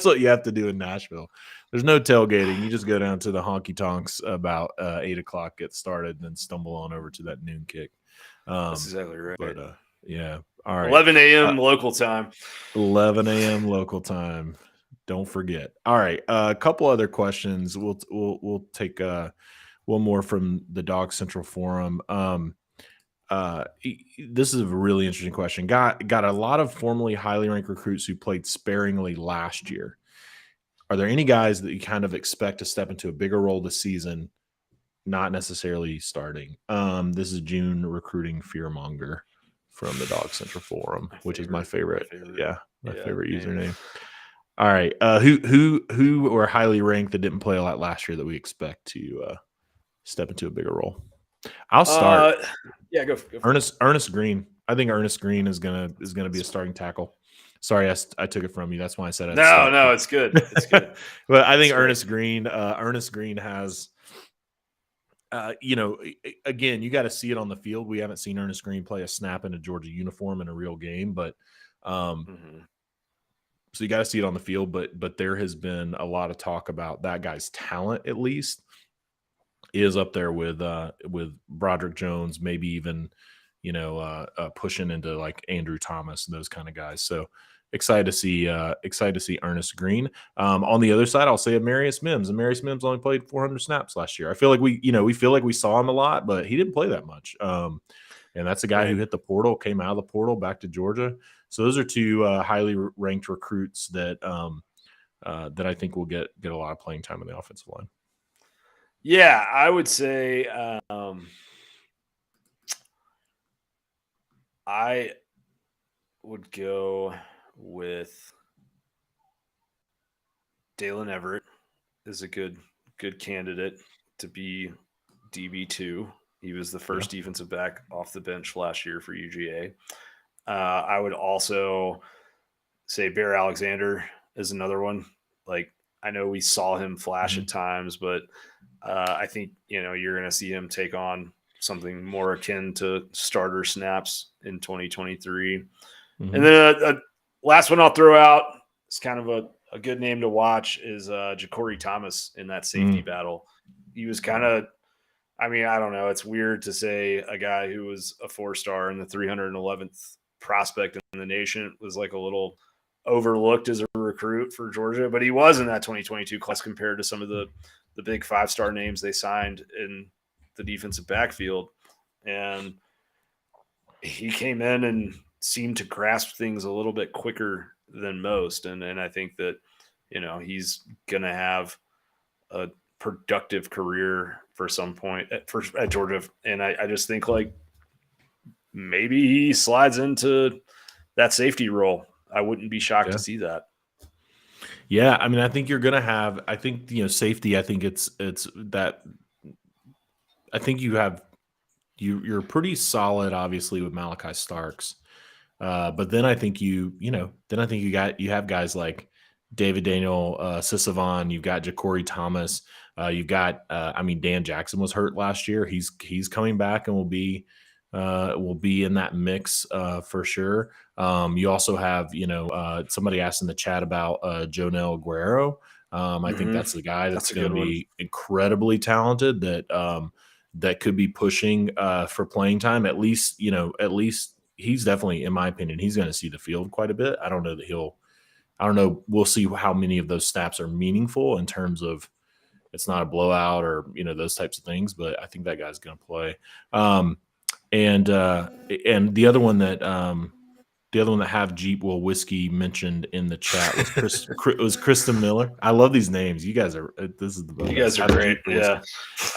what you have to do in Nashville. There's no tailgating. You just go down to the honky tonks about 8 o'clock, get started, and then stumble on over to that noon kick. That's exactly right. But all right. 11 a.m. local time. 11 a.m. local time. Don't forget. All right. A couple other questions. We'll take one more from the DawgsCentral forum. This is a really interesting question. Got a lot of formerly highly ranked recruits who played sparingly last year. Are there any guys that you kind of expect to step into a bigger role this season, not necessarily starting? This is June recruiting fearmonger from the DawgsCentral forum, which is my favorite. My favorite username. All right. Who were highly ranked that didn't play a lot last year that we expect to step into a bigger role? I'll start. Go Ernest Green. I think Ernest Green is gonna be a starting tackle. Sorry, I took it from you. That's why I said no. It's good. It's good. But I think Ernest Green has, again, you got to see it on the field. We haven't seen Ernest Green play a snap in a Georgia uniform in a real game, but so you got to see it on the field. But there has been a lot of talk about that guy's talent. At least is up there with Broderick Jones, maybe even pushing into like Andrew Thomas and those kind of guys. So excited to see Ernest Green. On the other side, I'll say Amarius Mims. Amarius Mims only played 400 snaps last year. I feel like we saw him a lot, but he didn't play that much. And that's a guy who hit the portal, came out of the portal back to Georgia. So those are two highly ranked recruits that I think will get a lot of playing time in the offensive line. Yeah, I would say I would go with Dalen Everett is a good candidate to be DB2. He was the first defensive back off the bench last year for UGA. I would also say Bear Alexander is another one. Like, I know we saw him flash at times, but I think, you're going to see him take on something more akin to starter snaps in 2023. And then a last one I'll throw out, it's kind of a good name to watch, is Ja'Cory Thomas in that safety battle. He was kind of, I don't know. It's weird to say a guy who was a 4-star and the 311th prospect in the nation was like a little overlooked as a recruit for Georgia, but he was in that 2022 class compared to some of the big 5-star names they signed in the defensive backfield. And he came in and seemed to grasp things a little bit quicker than most. And I think that, he's going to have a productive career for some point at Georgia. And I just think like maybe he slides into that safety role. I wouldn't be shocked to see that. Yeah. I think you're going to have, safety. I think it's that. I think you're pretty solid, obviously, with Malachi Starks. But then I think you have guys like David Daniel Sisavon. You've got Ja'Cory Thomas. You've got, Dan Jackson was hurt last year. He's coming back and will be in that mix for sure. You also have, somebody asked in the chat about Jonel Guerrero. I think that's the guy that's going to be incredibly talented that that could be pushing for playing time. At least he's definitely, in my opinion, he's going to see the field quite a bit. I don't know that I don't know. We'll see how many of those snaps are meaningful in terms of it's not a blowout or those types of things. But I think that guy's going to play. And the other one that Have Jeep Will Whiskey mentioned in the chat was Kristen Miller. I love these names. You guys are this is the best. You guys are great. Yeah.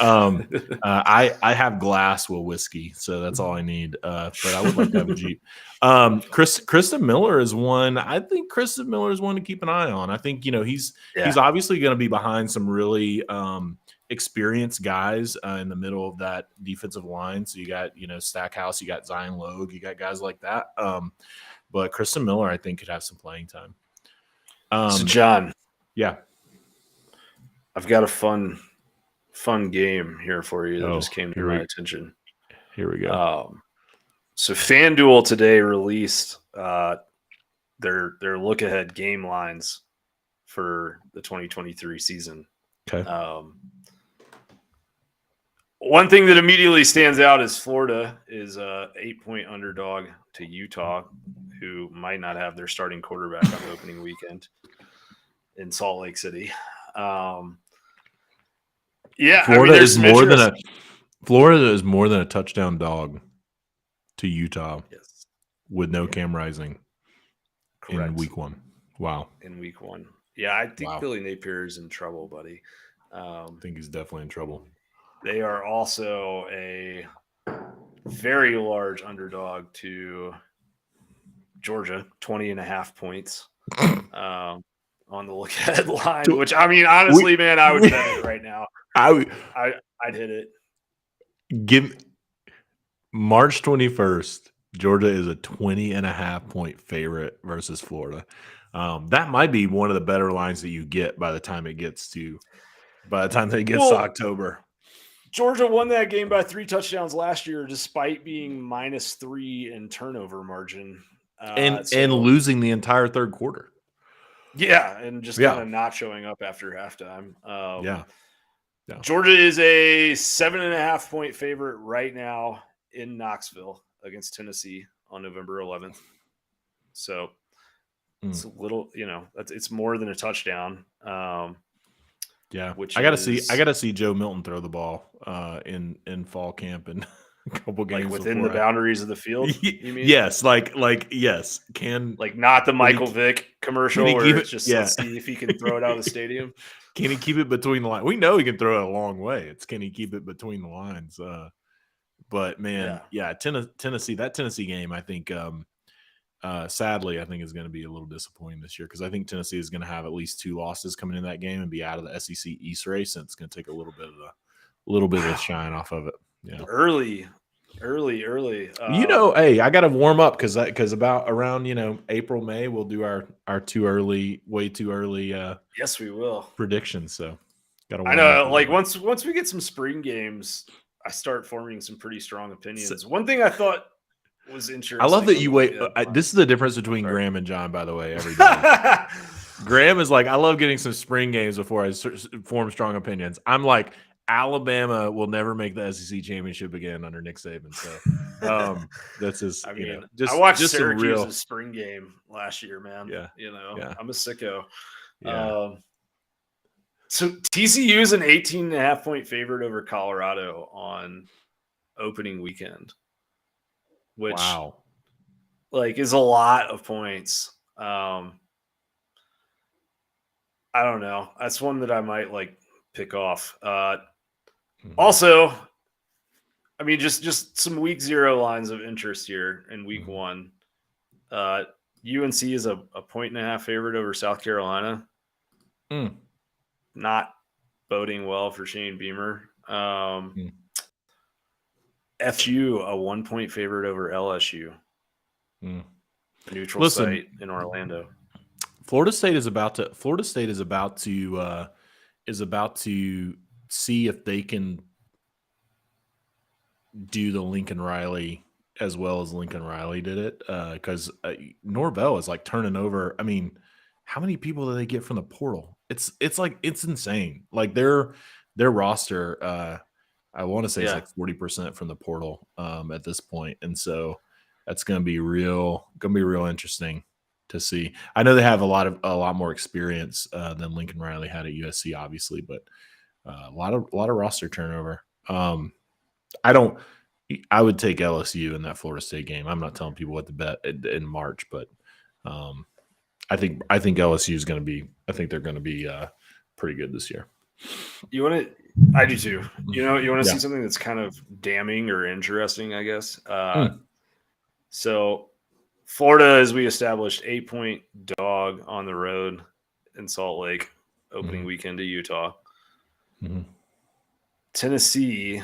I have Glass Will Whiskey, so that's all I need. But I would like to have a Jeep. Kristen Miller is one. I think Kristen Miller is one to keep an eye on. I think he's obviously going to be behind some really experienced guys in the middle of that defensive line. So you got Stackhouse, you got Zion Logue, you got guys like that. But Kristen Miller, I think, could have some playing time. So John, yeah, I've got a fun game here for you that just came to my attention. Here we go. So FanDuel today released their look ahead game lines for the 2023 season. Okay. One thing that immediately stands out is Florida is a 8-point underdog to Utah, who might not have their starting quarterback on opening weekend in Salt Lake City. Florida is more than a touchdown dog to Utah. Yes. With no Cam Rising. Correct. In week 1. Wow. In week 1. Yeah, I think Billy Napier is in trouble, buddy. I think he's definitely in trouble. They are also a very large underdog to Georgia, 20.5 points on the look ahead line, which, I mean, honestly, man, I would bet it right now. I'd hit it. Give March 21st, Georgia is a 20.5 point favorite versus Florida. That might be one of the better lines that you get by the time it gets to October. Georgia won that game by 3 touchdowns last year, despite being -3 in turnover margin. And losing the entire third quarter. Yeah, and just kind of not showing up after halftime. Yeah. Georgia is a 7.5 point favorite right now in Knoxville against Tennessee on November 11th. So it's a little, it's more than a touchdown. Yeah, I gotta see Joe Milton throw the ball in fall camp and a couple games like within the boundaries of the field. You mean? Yes, yes. Not the Michael Vick commercial where it's just let's see if he can throw it out of the stadium. Can he keep it between the lines? We know he can throw it a long way. It's can he keep it between the lines? But man, Tennessee, that Tennessee game, I think. Sadly, I think is going to be a little disappointing this year because I think Tennessee is going to have at least 2 losses coming in that game and be out of the SEC East race, and it's going to take a little bit of the shine off of it. Yeah, early. Hey, I got to warm up because about around April, May we'll do our way too early. Yes, we will predictions. So I know, once we get some spring games, I start forming some pretty strong opinions. One thing I thought was interesting. I love that you wait. This is the difference between Graham and John, by the way, everybody. Graham is like, I love getting some spring games before I form strong opinions. I'm like, Alabama will never make the SEC championship again under Nick Saban. So that's just, I watched Syracuse's spring game last year, man. Yeah. I'm a sicko. Yeah. So TCU is an 18.5 point favorite over Colorado on opening weekend. Which is a lot of points. I don't know. That's one that I might pick off. Also, I mean, just some week 0 lines of interest here in week 1. UNC is a 1.5 favorite over South Carolina. Not boding well for Shane Beamer. FU a 1 point favorite over LSU. Neutral site in Orlando. Florida State is about to see if they can do the Lincoln Riley as well as Lincoln Riley did it. Because Norvell is turning over. I mean, how many people do they get from the portal? It's insane. Their roster I want to say it's Yeah. like 40% from the portal at this point, and so that's going to be real interesting to see. I know they have a lot more experience than Lincoln Riley had at USC, obviously, but a lot of roster turnover. I would take LSU in that Florida State game. I'm not telling people what to bet in March, but I think LSU is going to be. I think they're going to be pretty good this year. You want to? I do too. You want to Yeah. see something that's kind of damning or interesting, I guess. Hmm. So, Florida, as we established, 8-point dog on the road in Salt Lake, opening weekend to Utah. Mm-hmm. Tennessee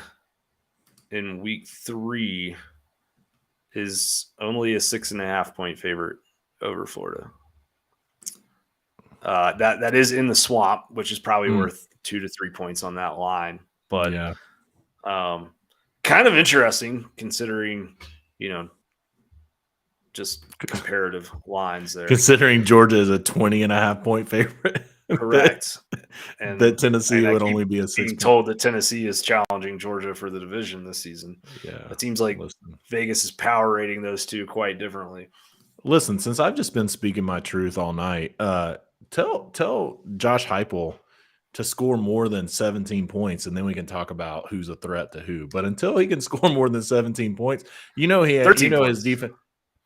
in week 3 is only a 6.5-point favorite over Florida. That is in the swamp, which is probably worth 2 to 3 points on that line. But yeah, kind of interesting considering, just comparative lines there. Considering Georgia is a 20.5-point favorite. Correct. And that Tennessee and would only be a 6. Being told that Tennessee is challenging Georgia for the division this season. Yeah. It seems like Vegas is power rating those two quite differently. Listen, since I've just been speaking my truth all night, tell Josh Heupel to score more than 17 points, and then we can talk about who's a threat to who. But until he can score more than 17 points, his defense.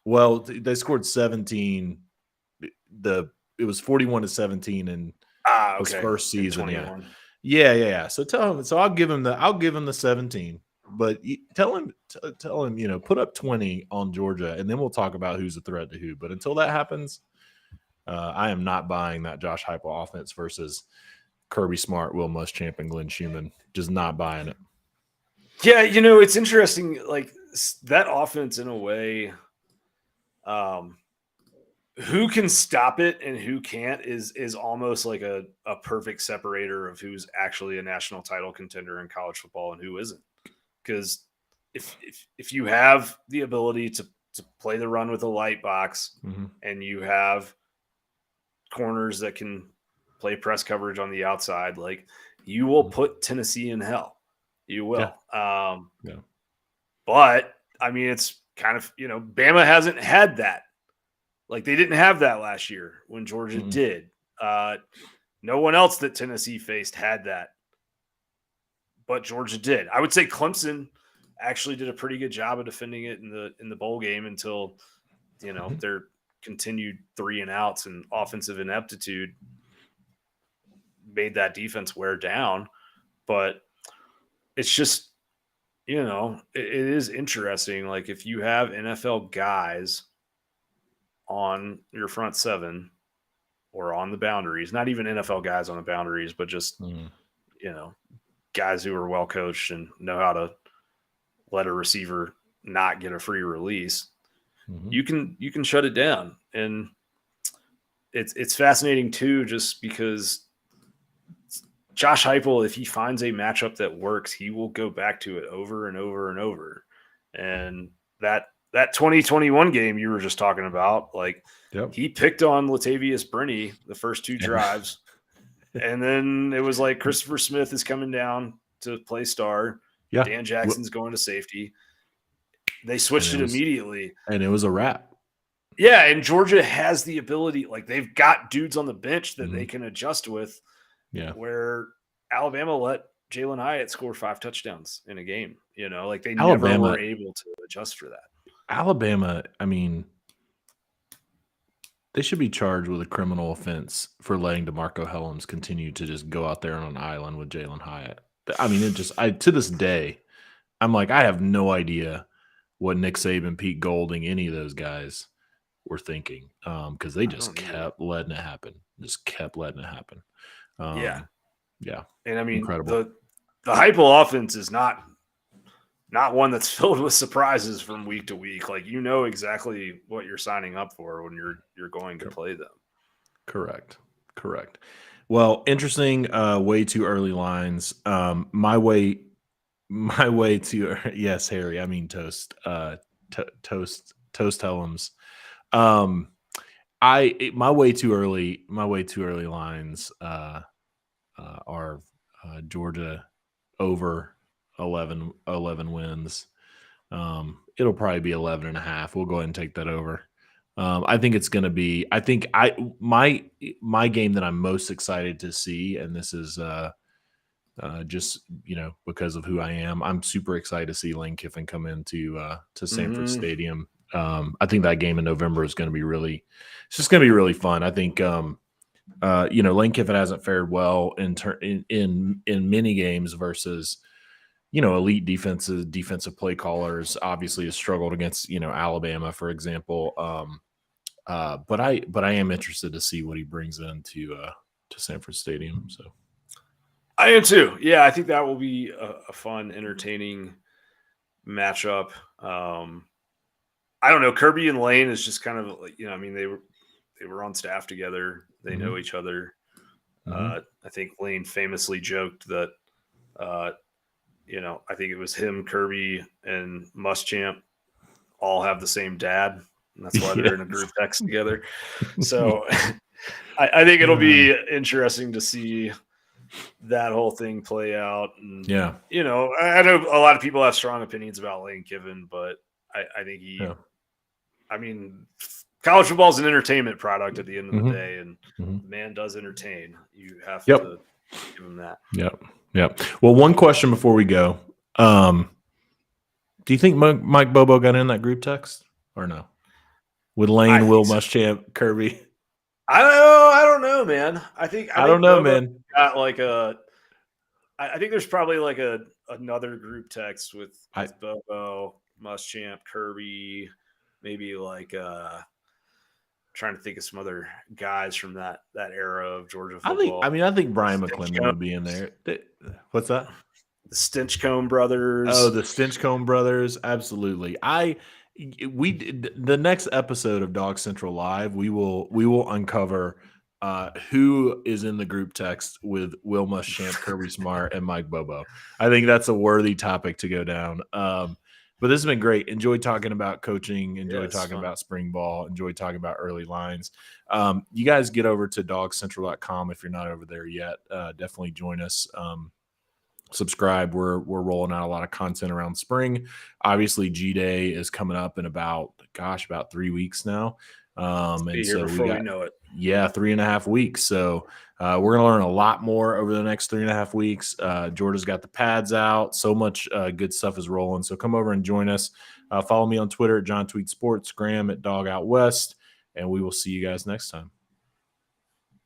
Well, they scored 17. It was 41-17 in his first season. Yeah. So tell him. So I'll give him the 17. But tell him, put up 20 on Georgia, and then we'll talk about who's a threat to who. But until that happens, I am not buying that Josh Heupel offense versus Kirby Smart, Will Muschamp, and Glenn Schumann. Just not buying it. Yeah, it's interesting. Like that offense, in a way, who can stop it and who can't is almost like a perfect separator of who's actually a national title contender in college football and who isn't. Because if you have the ability to play the run with a light box and you have corners that can play press coverage on the outside, like you will put Tennessee in hell. You will. Yeah. But I mean, it's kind of, Bama hasn't had that. Like they didn't have that last year when Georgia did. No one else that Tennessee faced had that. But Georgia did. I would say Clemson actually did a pretty good job of defending it in the bowl game until, their continued 3-and-outs and offensive ineptitude made that defense wear down. But it's just, it is interesting. Like if you have NFL guys on your front seven or on the boundaries, not even NFL guys on the boundaries, but just, guys who are well coached and know how to let a receiver not get a free release, you can shut it down. And it's fascinating too, just because Josh Heupel, if he finds a matchup that works, he will go back to it over and over and over. And that 2021 game you were just talking about, like he picked on Latavius Brini the first 2 drives. And then it was like Christopher Smith is coming down to play star. Yeah. Dan Jackson's going to safety. They switched it immediately. And it was a wrap. Yeah, and Georgia has the ability, like they've got dudes on the bench that they can adjust with. Yeah. Where Alabama let Jalen Hyatt score 5 touchdowns in a game. Like they never were able to adjust for that. Alabama, I mean, they should be charged with a criminal offense for letting DeMarco Hellams continue to just go out there on an island with Jalen Hyatt. I mean, to this day, I'm like, I have no idea what Nick Saban, Pete Golding, any of those guys were thinking, because they just kept letting it happen. Yeah. And I mean, incredible. The Heupel offense is not one that's filled with surprises from week to week. Like exactly what you're signing up for when you're going to play them. Correct. Well, interesting. Way too early lines. My way to yes, Harry. I mean toast. Toast Hellams. My way too early lines are Georgia over 11 wins. It'll probably be 11.5. We'll go ahead and take that over. I think it's going to be. I think my game that I'm most excited to see, and this is just because of who I am. I'm super excited to see Lane Kiffin come into to Sanford Stadium. I think that game in November is going to be really. It's just going to be really fun. I think Lane Kiffin hasn't fared well in many games versus elite defensive play callers. Obviously has struggled against Alabama, for example. But I am interested to see what he brings into to Sanford Stadium. So I am too. Yeah, I think that will be a fun, entertaining matchup. I don't know. Kirby and Lane is just kind of like, I mean, they were on staff together. They know each other. I think Lane famously joked that, I think it was him, Kirby, and Muschamp all have the same dad. And that's why they're in a group text together. So I think it'll be interesting to see that whole thing play out. And, I know a lot of people have strong opinions about Lane Kiffin, but I think college football is an entertainment product at the end of the day, and the man does entertain. You have to give him that. Yep. Well, one question before we go. Do you think Mike Bobo got in that group text or no? With Lane, Will Muschamp, Kirby? I don't know, man. I think Bobo man. Got like I think there's probably like another group text with Bobo, Muschamp, Kirby, maybe like trying to think of some other guys from that era of Georgia football. I think Brian McClendon would be in there. What's that? The Stinchcomb brothers. Oh, the Stinchcomb brothers. Absolutely. The next episode of Dog Central Live, we will uncover who is in the group text with Will Muschamp, Kirby Smart, and Mike Bobo. I think that's a worthy topic to go down. But this has been great. Enjoy talking about coaching. Enjoy talking about spring ball. Enjoy talking about early lines. You guys get over to DawgsCentral.com if you're not over there yet. Definitely join us. Subscribe. We're rolling out a lot of content around spring. Obviously, G-Day is coming up in about 3 weeks now. And so we know it. Yeah, 3.5 weeks. So we're going to learn a lot more over the next 3.5 weeks. Georgia's got the pads out. So much good stuff is rolling. So come over and join us. Follow me on Twitter at John Tweet Sports, Graham at Dog Out West, and we will see you guys next time.